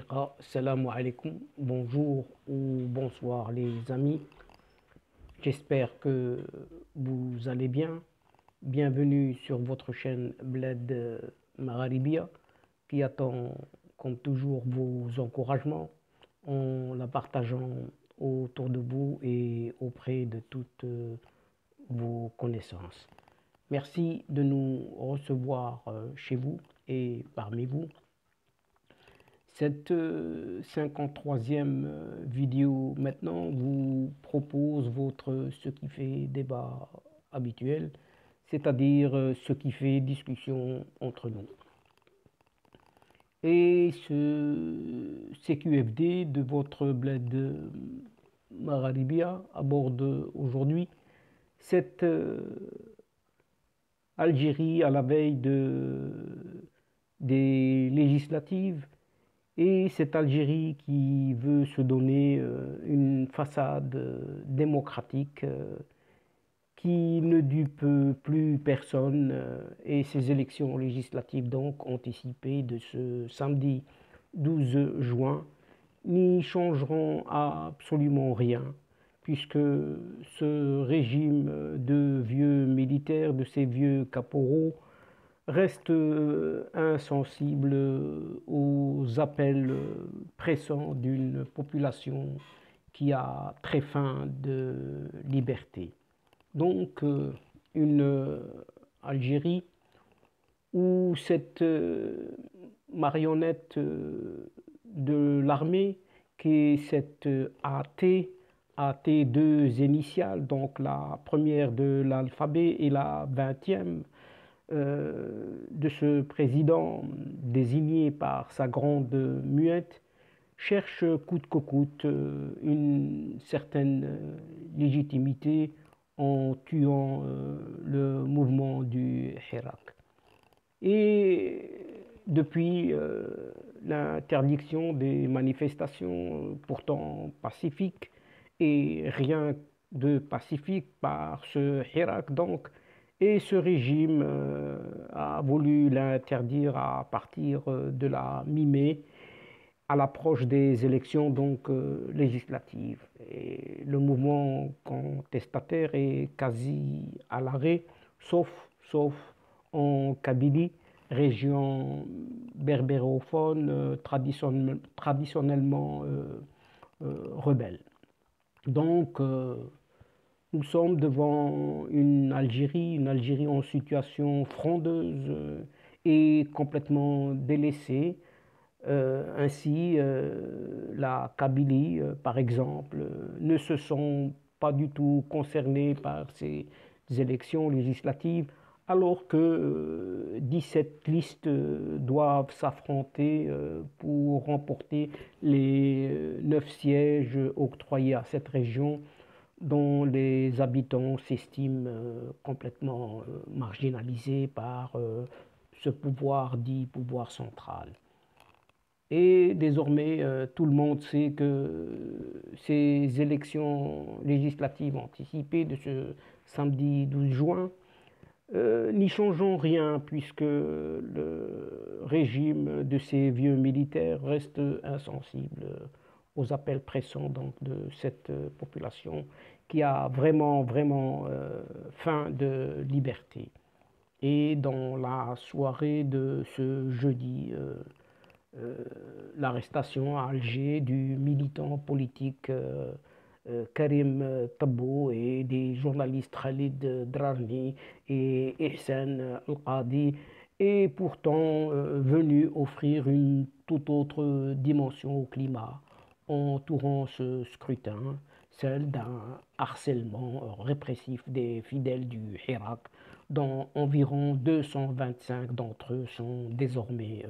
Haqiqa, salam alaikum, bonjour ou bonsoir les amis. J'espère que vous allez bien. Bienvenue sur votre chaîne Bled Magharibia qui attend comme toujours vos encouragements en la partageant autour de vous et auprès de toutes vos connaissances. Merci de nous recevoir chez vous et parmi vous. Cette 53e vidéo maintenant vous propose votre ce qui fait débat habituel, c'est-à-dire ce qui fait discussion entre nous. Et ce CQFD de votre bled Magharibia aborde aujourd'hui cette Algérie à la veille des législatives. Et cette Algérie qui veut se donner une façade démocratique qui ne dupe plus personne et ces élections législatives donc anticipées de ce samedi 12 juin n'y changeront absolument rien puisque ce régime de vieux militaires, de ces vieux caporaux, reste insensible aux appels pressants d'une population qui a très faim de liberté. Donc une Algérie où cette marionnette de l'armée qui est cette AT, deux initiales, donc la première de l'alphabet et la 20e, de ce président désigné par sa grande muette cherche coûte que coûte une certaine légitimité en tuant le mouvement du Hirak. Et depuis l'interdiction des manifestations pourtant pacifiques et rien de pacifique par ce Hirak donc, et ce régime a voulu l'interdire à partir de la mi-mai, à l'approche des élections donc législatives. Et le mouvement contestataire est quasi à l'arrêt, sauf en Kabylie, région berbérophone traditionnellement rebelle. Donc, nous sommes devant une Algérie en situation frondeuse et complètement délaissée. Ainsi, la Kabylie, par exemple, ne se sont pas du tout concernés par ces élections législatives, alors que 17 listes doivent s'affronter pour remporter les 9 sièges octroyés à cette région dont les habitants s'estiment complètement marginalisés par ce pouvoir dit pouvoir central. Et désormais, tout le monde sait que ces élections législatives anticipées de ce samedi 12 juin n'y changeront rien puisque le régime de ces vieux militaires reste insensible aux appels pressants donc, de cette population qui a vraiment faim de liberté. Et dans la soirée de ce jeudi, l'arrestation à Alger du militant politique Karim Tabou et des journalistes Khalid Drarni et Ihsan Al-Qadi est pourtant venu offrir une toute autre dimension au climat entourant ce scrutin, celle d'un harcèlement répressif des fidèles du Hirak, dont environ 225 d'entre eux sont désormais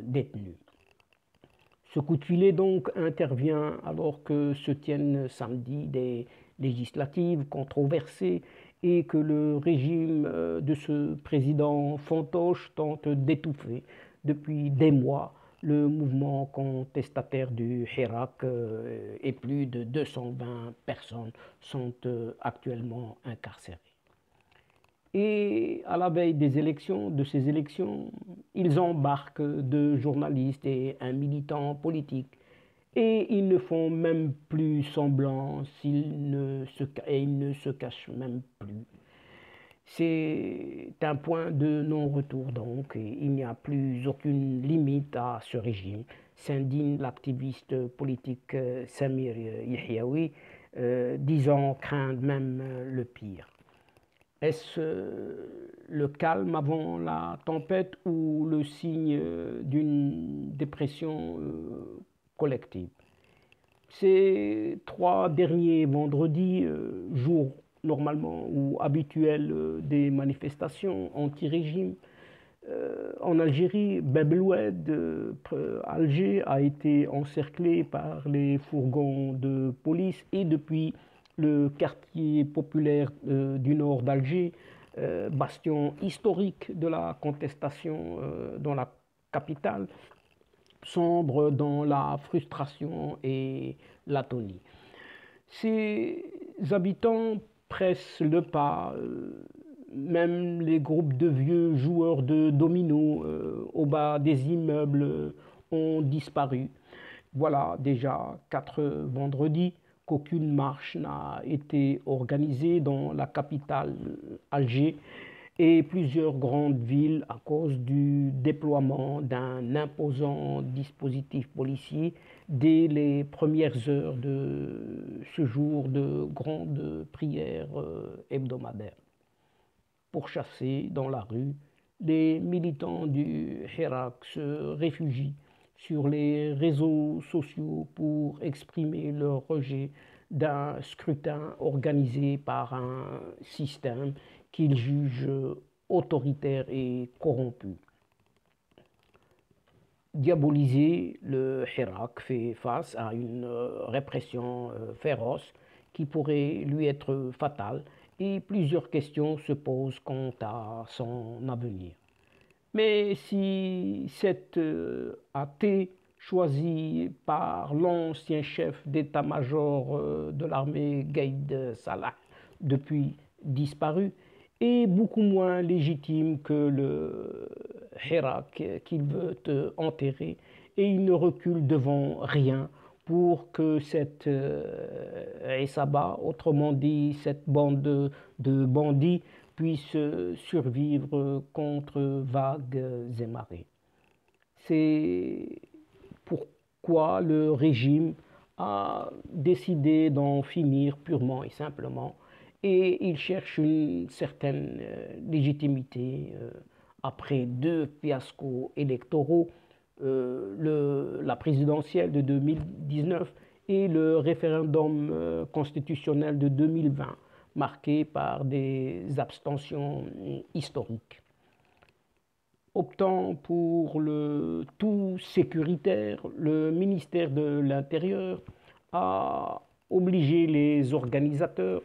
détenus. Ce coup de filet donc intervient alors que se tiennent samedi des législatives controversées et que le régime de ce président fantoche tente d'étouffer depuis des mois le mouvement contestataire du Hirak et plus de 220 personnes sont actuellement incarcérées. Et à la veille de ces élections, ils embarquent deux journalistes et un militant politique. Et ils ne font même plus semblant, et ils ne se cachent même plus. C'est un point de non-retour donc, et il n'y a plus aucune limite à ce régime, s'indigne l'activiste politique Samir Yahyaoui, disant craindre même le pire. Est-ce le calme avant la tempête ou le signe d'une dépression collective? Ces trois derniers vendredis, jours normalement ou habituels des manifestations anti-régime, en Algérie, Bab el Oued, Alger, a été encerclé par les fourgons de police et depuis le quartier populaire du nord d'Alger, bastion historique de la contestation dans la capitale, sombre dans la frustration et l'atonie. Ces habitants pressent le pas, même les groupes de vieux joueurs de dominos au bas des immeubles ont disparu. Voilà déjà 4 vendredis qu'aucune marche n'a été organisée dans la capitale Alger et plusieurs grandes villes à cause du déploiement d'un imposant dispositif policier dès les premières heures de ce jour de grande prière hebdomadaire. Pourchassés dans la rue, les militants du Hirak se réfugient sur les réseaux sociaux pour exprimer leur rejet d'un scrutin organisé par un système qu'ils jugent autoritaire et corrompu. Diabolisé, le Hirak fait face à une répression féroce qui pourrait lui être fatale et plusieurs questions se posent quant à son avenir. Mais si cet AT choisi par l'ancien chef d'état-major de l'armée Gaïd Salah, depuis disparu, est beaucoup moins légitime que le Hirak qu'il veut enterrer, et il ne recule devant rien pour que cette Isaba, autrement dit cette bande de bandits, puisse survivre contre vagues et marées. C'est pourquoi le régime a décidé d'en finir purement et simplement et il cherche une certaine légitimité après 2 fiascos électoraux, la présidentielle de 2019 et le référendum constitutionnel de 2020, marqué par des abstentions historiques. Optant pour le tout sécuritaire, le ministère de l'Intérieur a obligé les organisateurs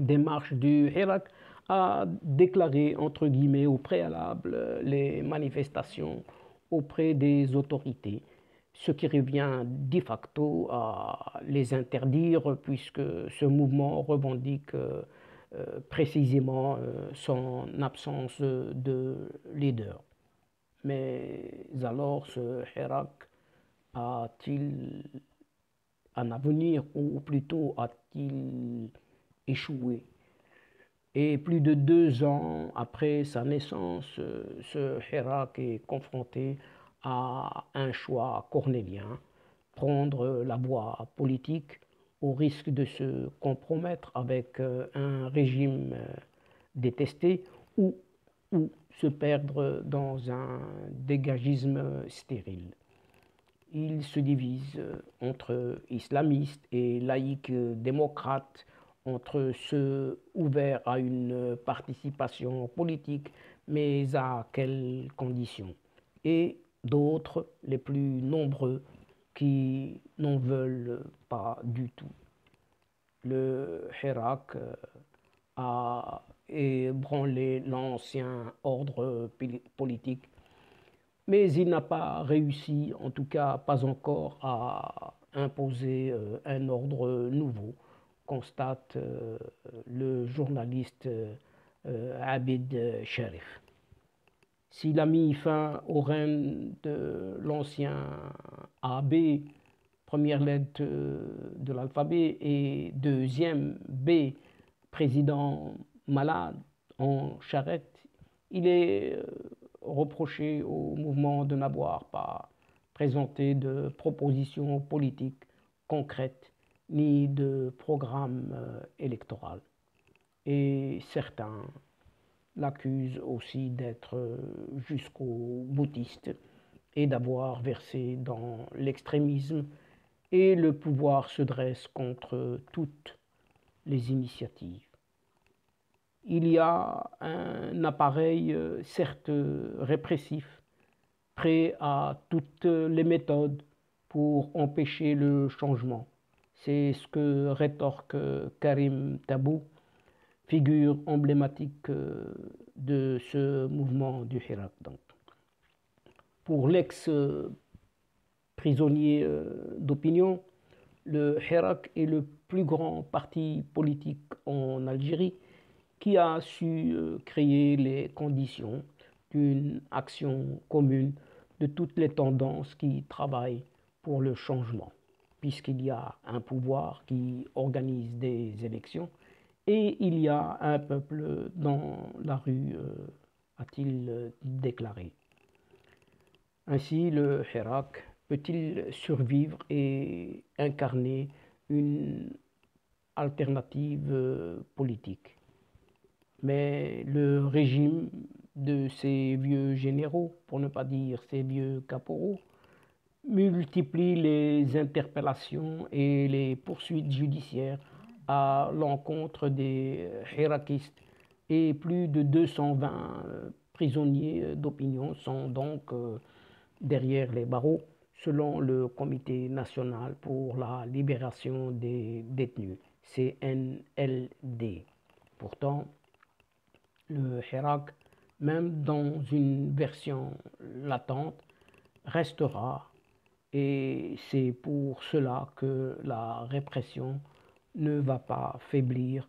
des marches du Hirak à déclarer entre guillemets au préalable les manifestations auprès des autorités, ce qui revient de facto à les interdire puisque ce mouvement revendique précisément son absence de leader. Mais alors ce Hirak a-t-il un avenir ou plutôt a-t-il échoué? Et plus de 2 ans après sa naissance, ce Hirak est confronté à un choix cornélien, prendre la voie politique au risque de se compromettre avec un régime détesté ou, ou se perdre dans un dégagisme stérile. Il se divise entre islamistes et laïcs démocrates, entre ceux ouverts à une participation politique, mais à quelles conditions, et d'autres, les plus nombreux, qui n'en veulent pas du tout. Le Hirak a ébranlé l'ancien ordre politique, mais il n'a pas réussi, en tout cas pas encore, à imposer un ordre nouveau, constate le journaliste Abid Sharif. S'il a mis fin au règne de l'ancien AB, première lettre de l'alphabet, et deuxième B, président malade en charrette, il est reproché au mouvement de n'avoir pas présenté de propositions politiques concrètes ni de programme électoral. Et certains l'accusent aussi d'être jusqu'au boutiste et d'avoir versé dans l'extrémisme, et le pouvoir se dresse contre toutes les initiatives. Il y a un appareil certes répressif, prêt à toutes les méthodes pour empêcher le changement. C'est ce que rétorque Karim Tabou, figure emblématique de ce mouvement du Hirak. Donc, pour l'ex-prisonnier d'opinion, le Hirak est le plus grand parti politique en Algérie qui a su créer les conditions d'une action commune de toutes les tendances qui travaillent pour le changement, puisqu'il y a un pouvoir qui organise des élections et il y a un peuple dans la rue, a-t-il déclaré. Ainsi, le Hirak peut-il survivre et incarner une alternative politique? Mais le régime de ces vieux généraux, pour ne pas dire ces vieux caporaux, multiplie les interpellations et les poursuites judiciaires à l'encontre des hirakistes, et plus de 220 prisonniers d'opinion sont donc derrière les barreaux, selon le Comité national pour la libération des détenus, CNLD. Pourtant, le Hirak, même dans une version latente, restera, et c'est pour cela que la répression ne va pas faiblir,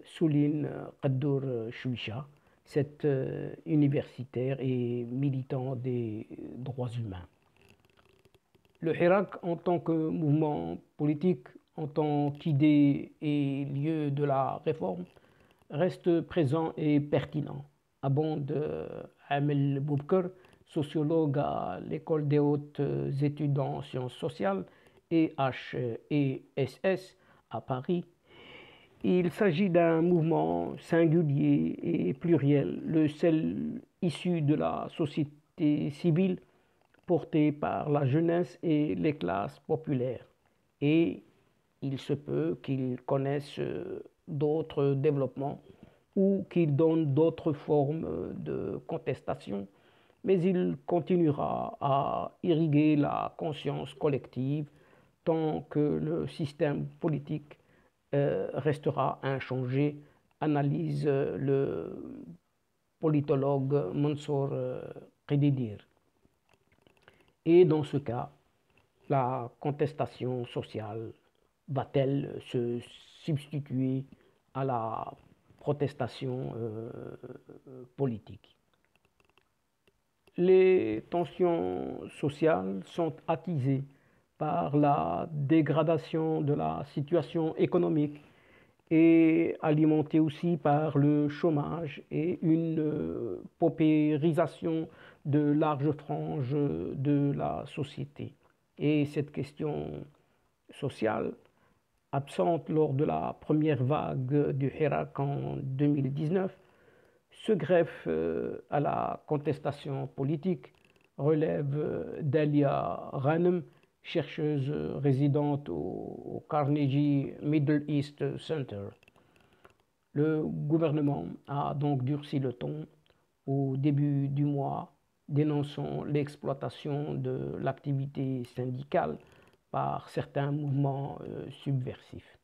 souligne Qaddour Chouicha, cet universitaire et militant des droits humains. Le Hirak, en tant que mouvement politique, en tant qu'idée et lieu de la réforme, reste présent et pertinent, abonde Amel Boubker, sociologue à l'École des hautes études en sciences sociales, EHESS, à Paris. Il s'agit d'un mouvement singulier et pluriel, le seul issu de la société civile, porté par la jeunesse et les classes populaires. Et il se peut qu'il connaisse d'autres développements ou qu'il donne d'autres formes de contestation, mais il continuera à irriguer la conscience collective tant que le système politique restera inchangé, analyse le politologue Mansour Qididir. Et dans ce cas, la contestation sociale va-t-elle se substituer à la protestation politique? Les tensions sociales sont attisées par la dégradation de la situation économique et alimentées aussi par le chômage et une paupérisation de larges franges de la société. Et cette question sociale, absente lors de la première vague du Hirak en 2019, se greffe à la contestation politique, relève Dalia Ghanem, chercheuse résidente au Carnegie Middle East Center. Le gouvernement a donc durci le ton au début du mois, dénonçant l'exploitation de l'activité syndicale par certains mouvements subversifs.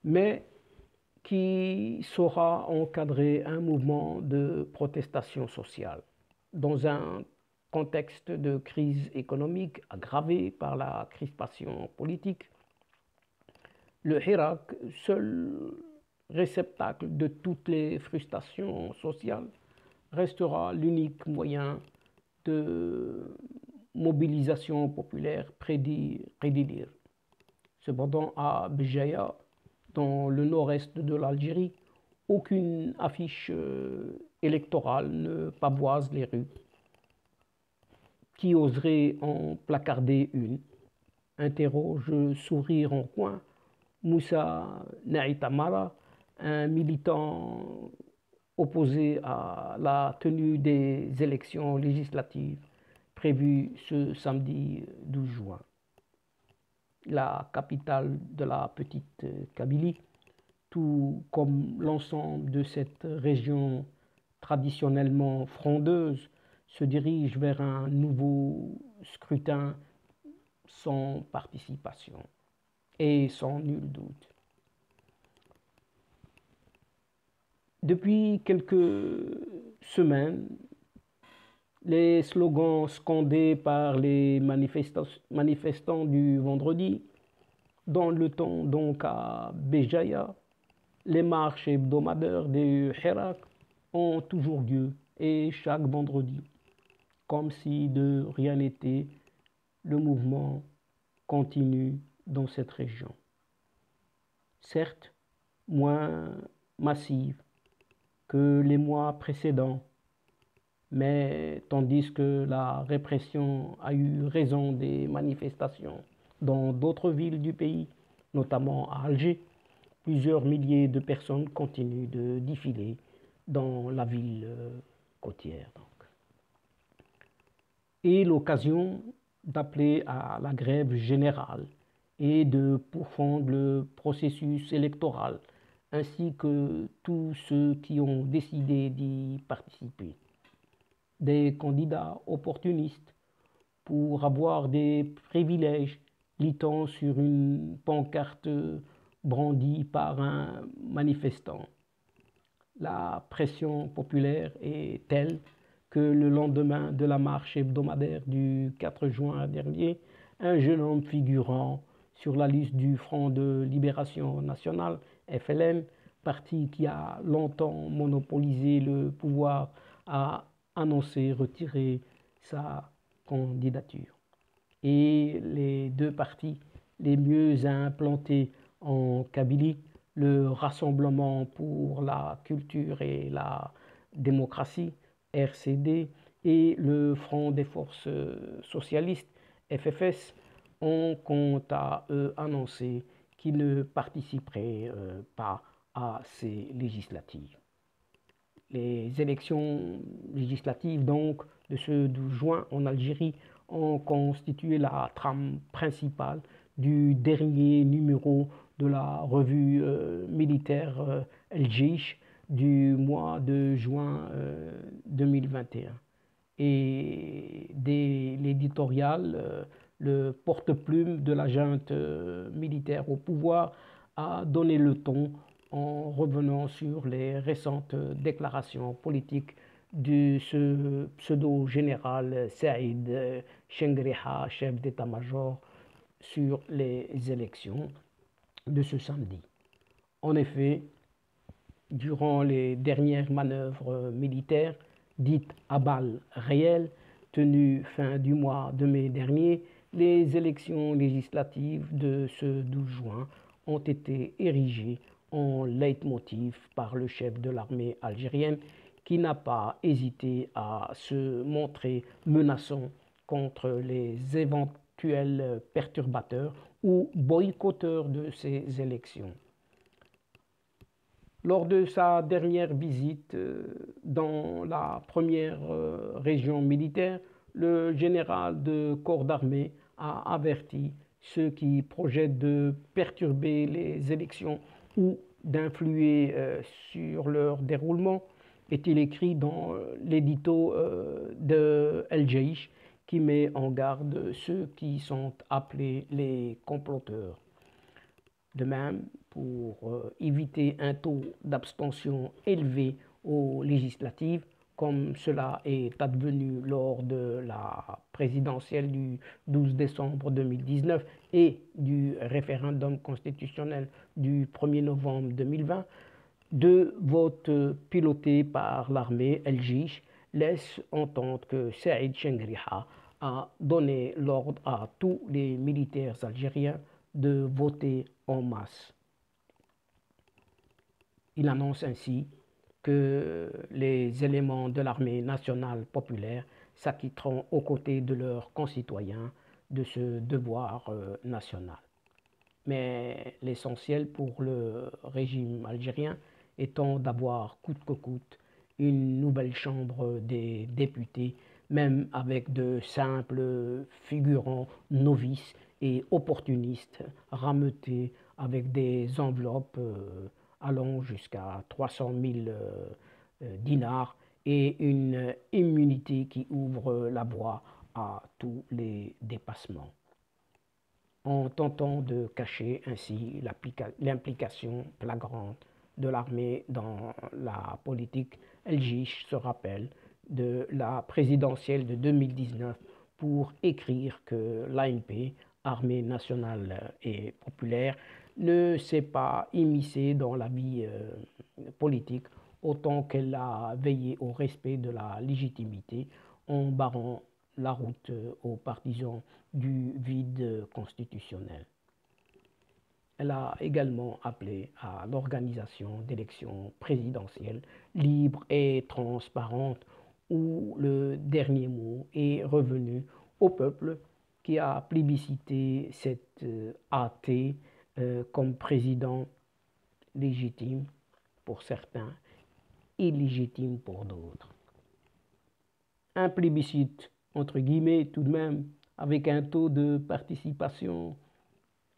Mais qui saura encadrer un mouvement de protestation sociale dans un contexte de crise économique aggravée par la crispation politique? Le Hirak, seul réceptacle de toutes les frustrations sociales, restera l'unique moyen de mobilisation populaire prédire. Cependant, à Béjaïa, dans le nord-est de l'Algérie, aucune affiche électorale ne pavoise les rues. Qui oserait en placarder une? Interroge sourire en coin Moussa Naïtamara, un militant opposé à la tenue des élections législatives prévues ce samedi 12 juin. La capitale de la petite Kabylie, tout comme l'ensemble de cette région traditionnellement frondeuse, se dirige vers un nouveau scrutin sans participation et sans nul doute. Depuis quelques semaines, les slogans scandés par les manifestants du vendredi, dans le temps donc à Béjaïa, les marches hebdomadaires du Hirak ont toujours lieu et chaque vendredi, comme si de rien n'était, le mouvement continue dans cette région. Certes, moins massive que les mois précédents, mais tandis que la répression a eu raison des manifestations dans d'autres villes du pays, notamment à Alger, plusieurs milliers de personnes continuent de défiler dans la ville côtière. Et l'occasion d'appeler à la grève générale et de pourfendre le processus électoral, ainsi que tous ceux qui ont décidé d'y participer. Des candidats opportunistes pour avoir des privilèges, lit-on sur une pancarte brandie par un manifestant. La pression populaire est telle que le lendemain de la marche hebdomadaire du 4 juin dernier, un jeune homme figurant sur la liste du Front de Libération Nationale, FLN, parti qui a longtemps monopolisé le pouvoir, a annoncé retirer sa candidature. Et les deux partis les mieux implantés en Kabylie, le Rassemblement pour la culture et la démocratie, RCD, et le Front des forces socialistes, FFS, ont quant à eux annoncé qu'ils ne participeraient pas à ces législatives. Les élections législatives donc de ce 12 juin en Algérie ont constitué la trame principale du dernier numéro de la revue militaire El Jeish du mois de juin 2021. Et dès l'éditorial, le porte-plume de la junte militaire au pouvoir a donné le ton en revenant sur les récentes déclarations politiques de ce pseudo-général Saïd Chengriha, chef d'état-major, sur les élections de ce samedi. En effet, durant les dernières manœuvres militaires, dites à balles réelles, tenues fin du mois de mai dernier, les élections législatives de ce 12 juin ont été érigées en leitmotiv par le chef de l'armée algérienne qui n'a pas hésité à se montrer menaçant contre les éventuels perturbateurs ou boycotteurs de ces élections. Lors de sa dernière visite dans la première région militaire, le général de corps d'armée a averti ceux qui projettent de perturber les élections ou d'influer sur leur déroulement, est-il écrit dans l'édito de El Jeish qui met en garde ceux qui sont appelés les comploteurs. De même, pour éviter un taux d'abstention élevé aux législatives, comme cela est advenu lors de la présidentielle du 12 décembre 2019 et du référendum constitutionnel du 1er novembre 2020, Deux votes pilotés par l'armée El-Jish laissent entendre que Saïd Chengriha a donné l'ordre à tous les militaires algériens de voter en masse. Il annonce ainsi que les éléments de l'armée nationale populaire s'acquitteront aux côtés de leurs concitoyens de ce devoir national. Mais l'essentiel pour le régime algérien étant d'avoir coûte que coûte une nouvelle chambre des députés, même avec de simples figurants novices et opportunistes rameutés avec des enveloppes allant jusqu'à 300 000 dinars et une immunité qui ouvre la voie à tous les dépassements en tentant de cacher ainsi l'implication flagrante de l'armée dans la politique. El-Jish se rappelle de la présidentielle de 2019 pour écrire que l'ANP, Armée nationale et populaire, ne s'est pas immiscée dans la vie politique autant qu'elle a veillé au respect de la légitimité en barrant la route aux partisans du vide constitutionnel. Elle a également appelé à l'organisation d'élections présidentielles libres et transparentes où le dernier mot est revenu au peuple qui a plébiscité cet AT comme président légitime pour certains, illégitime pour d'autres. Un plébiscite, entre guillemets, tout de même, avec un taux de participation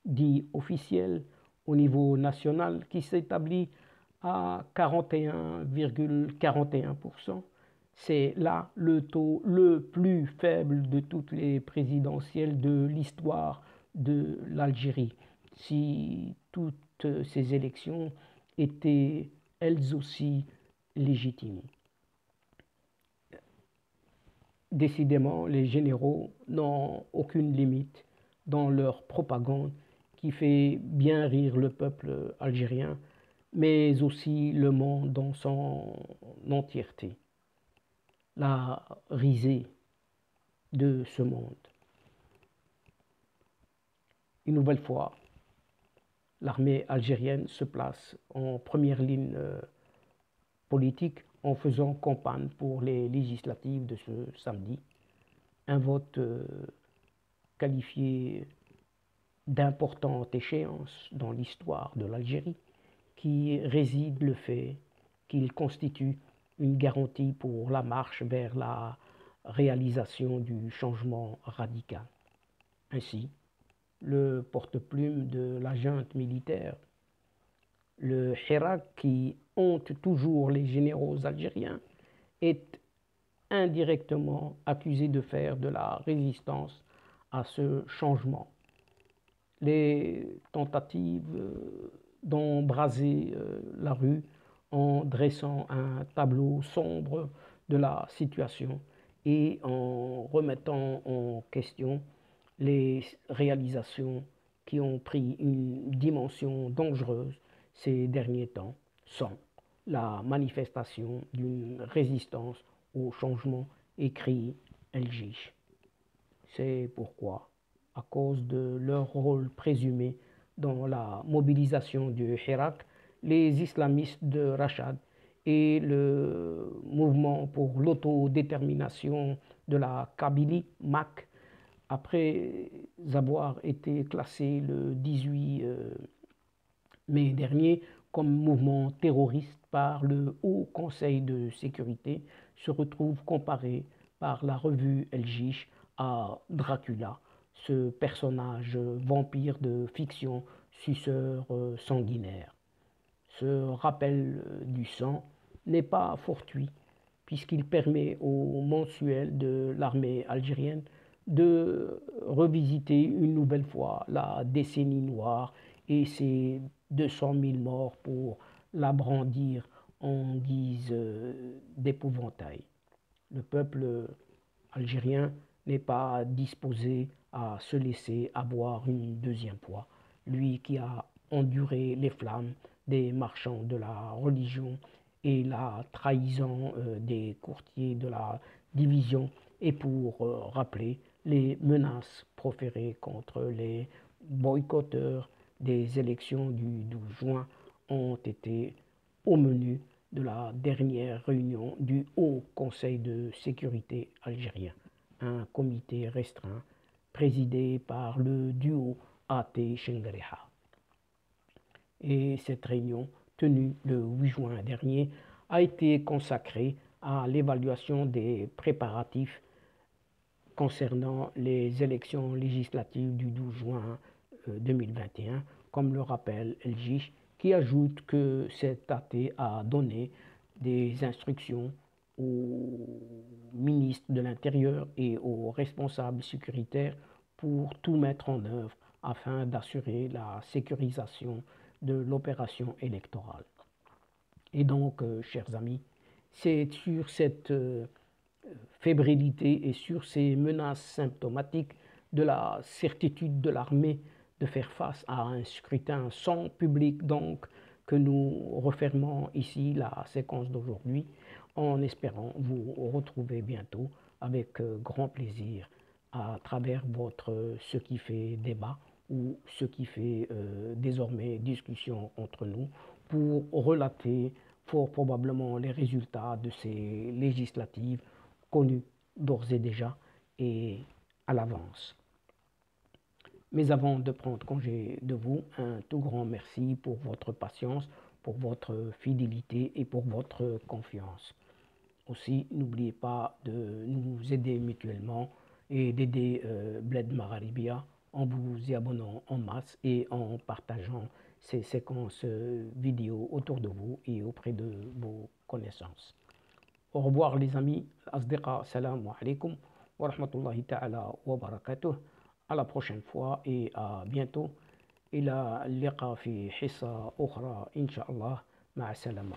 dit officiel au niveau national qui s'établit à 41,41%. C'est là le taux le plus faible de toutes les présidentielles de l'histoire de l'Algérie. Si toutes ces élections étaient elles aussi légitimes. Décidément, les généraux n'ont aucune limite dans leur propagande qui fait bien rire le peuple algérien, mais aussi le monde dans son entièreté. La risée de ce monde. Une nouvelle fois, l'armée algérienne se place en première ligne politique en faisant campagne pour les législatives de ce samedi. Un vote qualifié d'importante échéance dans l'histoire de l'Algérie, qui réside le fait qu'il constitue une garantie pour la marche vers la réalisation du changement radical. Ainsi, le porte-plume de la junte militaire, le Hirak qui honte toujours les généraux algériens, est indirectement accusé de faire de la résistance à ce changement. Les tentatives d'embraser la rue en dressant un tableau sombre de la situation et en remettant en question les réalisations qui ont pris une dimension dangereuse ces derniers temps sont la manifestation d'une résistance au changement, écrit El-Jish. C'est pourquoi, à cause de leur rôle présumé dans la mobilisation du Hirak, les islamistes de Rachad et le mouvement pour l'autodétermination de la Kabylie, MAC, après avoir été classés le 18 mai dernier comme mouvement terroriste par le Haut Conseil de sécurité, se retrouvent comparés par la revue El-Jish à Dracula, ce personnage vampire de fiction, suceur sanguinaire. Ce rappel du sang n'est pas fortuit, puisqu'il permet au mensuel de l'armée algérienne de revisiter une nouvelle fois la décennie noire et ses 200 000 morts pour la brandir en guise d'épouvantail. Le peuple algérien n'est pas disposé à se laisser avoir une deuxième fois. Lui qui a endurer les flammes des marchands de la religion et la trahison des courtiers de la division et pour rappeler les menaces proférées contre les boycotteurs des élections du 12 juin ont été au menu de la dernière réunion du Haut Conseil de sécurité algérien, un comité restreint présidé par le duo A.T. Chengrija. Et cette réunion, tenue le 8 juin dernier, a été consacrée à l'évaluation des préparatifs concernant les élections législatives du 12 juin 2021, comme le rappelle El Jish, qui ajoute que cet AT a donné des instructions au ministre de l'Intérieur et aux responsables sécuritaires pour tout mettre en œuvre afin d'assurer la sécurisation de l'opération électorale. Et donc, chers amis, c'est sur cette fébrilité et sur ces menaces symptomatiques de la certitude de l'armée de faire face à un scrutin sans public, donc que nous refermons ici la séquence d'aujourd'hui en espérant vous retrouver bientôt avec grand plaisir à travers votre ce qui fait débat ou ce qui fait désormais discussion entre nous pour relater fort probablement les résultats de ces législatives connues d'ores et déjà et à l'avance. Mais avant de prendre congé de vous, un tout grand merci pour votre patience, pour votre fidélité et pour votre confiance. Aussi, n'oubliez pas de nous aider mutuellement et d'aider Bled Magharibia en vous y abonnant en masse et en partageant ces séquences vidéo autour de vous et auprès de vos connaissances. Au revoir les amis, asdiqa, salam alaikum wa rahmatullahi ta'ala wa barakatuh. À la prochaine fois et à bientôt. إلى اللقاء في حصة أخرى إن شاء الله. مع السلامة.